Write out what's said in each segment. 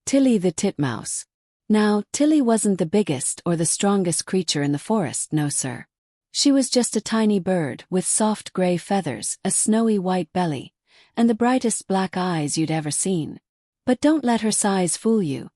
Tilly the Titmouse. Now, Tilly wasn't the biggest or the strongest creature in the forest, no sir. She was just a tiny bird with soft gray feathers, a snowy white belly, and the brightest black eyes you'd ever seen. But don't let her size fool you.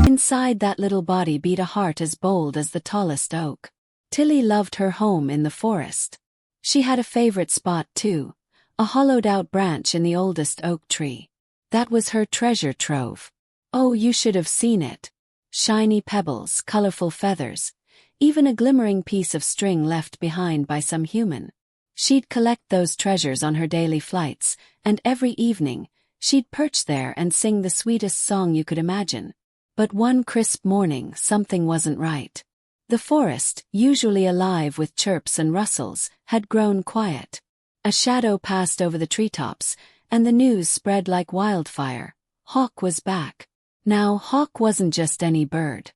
Inside that little body beat a heart as bold as the tallest oak. Tilly loved her home in the forest. She had a favorite spot too, a hollowed-out branch in the oldest oak tree. That was her treasure trove. Oh, you should have seen it. Shiny pebbles, colorful feathers, even a glimmering piece of string left behind by some human. She'd collect those treasures on her daily flights, and every evening, she'd perch there and sing the sweetest song you could imagine. But one crisp morning something wasn't right. The forest, usually alive with chirps and rustles, had grown quiet. A shadow passed over the treetops, and the news spread like wildfire. Hawk was back. Now, Hawk wasn't just any bird.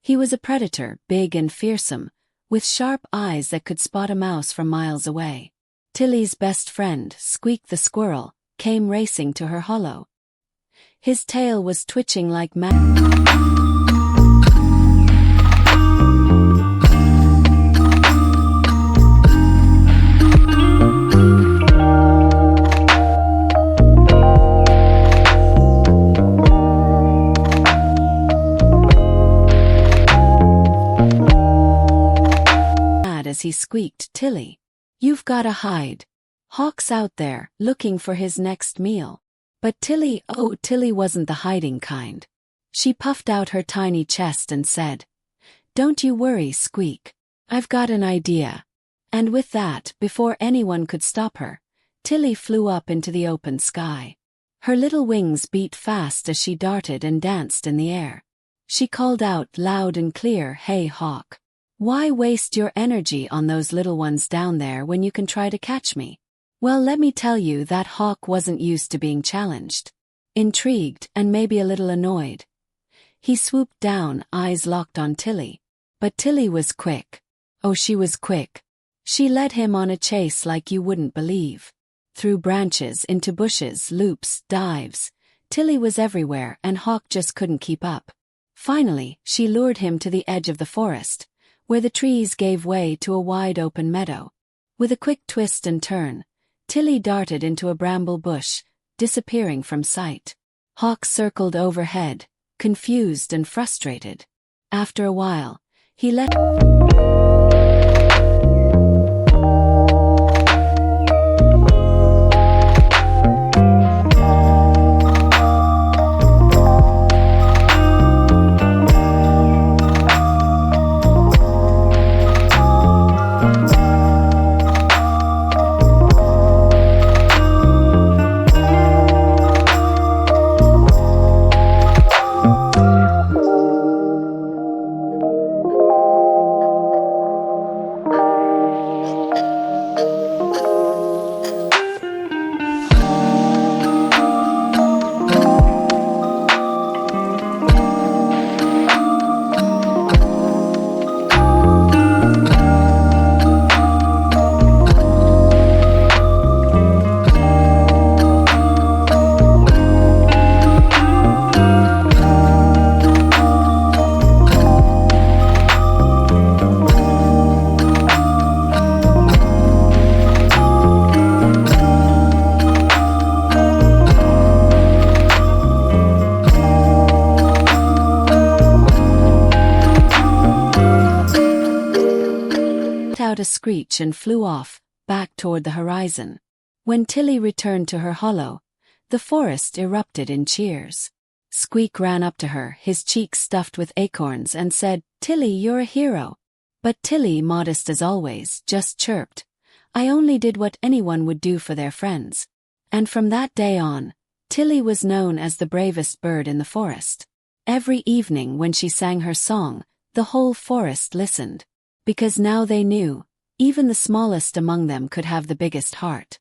He was a predator, big and fearsome, with sharp eyes that could spot a mouse from miles away. Tilly's best friend, Squeak the squirrel, came racing to her hollow. His tail was twitching like as he squeaked, "Tilly, you've gotta hide. Hawk's out there, looking for his next meal." But Tilly wasn't the hiding kind. She puffed out her tiny chest and said, "Don't you worry, Squeak. I've got an idea." And with that, before anyone could stop her, Tilly flew up into the open sky. Her little wings beat fast as she darted and danced in the air. She called out loud and clear, "Hey, Hawk. Why waste your energy on those little ones down there when you can try to catch me?" Well, let me tell you that Hawk wasn't used to being challenged. Intrigued and maybe a little annoyed, he swooped down, eyes locked on Tilly. But Tilly was quick. Oh, she was quick. She led him on a chase like you wouldn't believe. Through branches, into bushes, loops, dives. Tilly was everywhere and Hawk just couldn't keep up. Finally, she lured him to the edge of the forest, where the trees gave way to a wide open meadow. With a quick twist and turn, Tilly darted into a bramble bush, disappearing from sight. Hawk circled overhead, confused and frustrated. After a while, he let out a screech and flew off, back toward the horizon. When Tilly returned to her hollow, the forest erupted in cheers. Squeak ran up to her, his cheeks stuffed with acorns, and said, "Tilly, you're a hero." But Tilly, modest as always, just chirped, "I only did what anyone would do for their friends." And from that day on, Tilly was known as the bravest bird in the forest. Every evening when she sang her song, the whole forest listened. Because now they knew, even the smallest among them could have the biggest heart.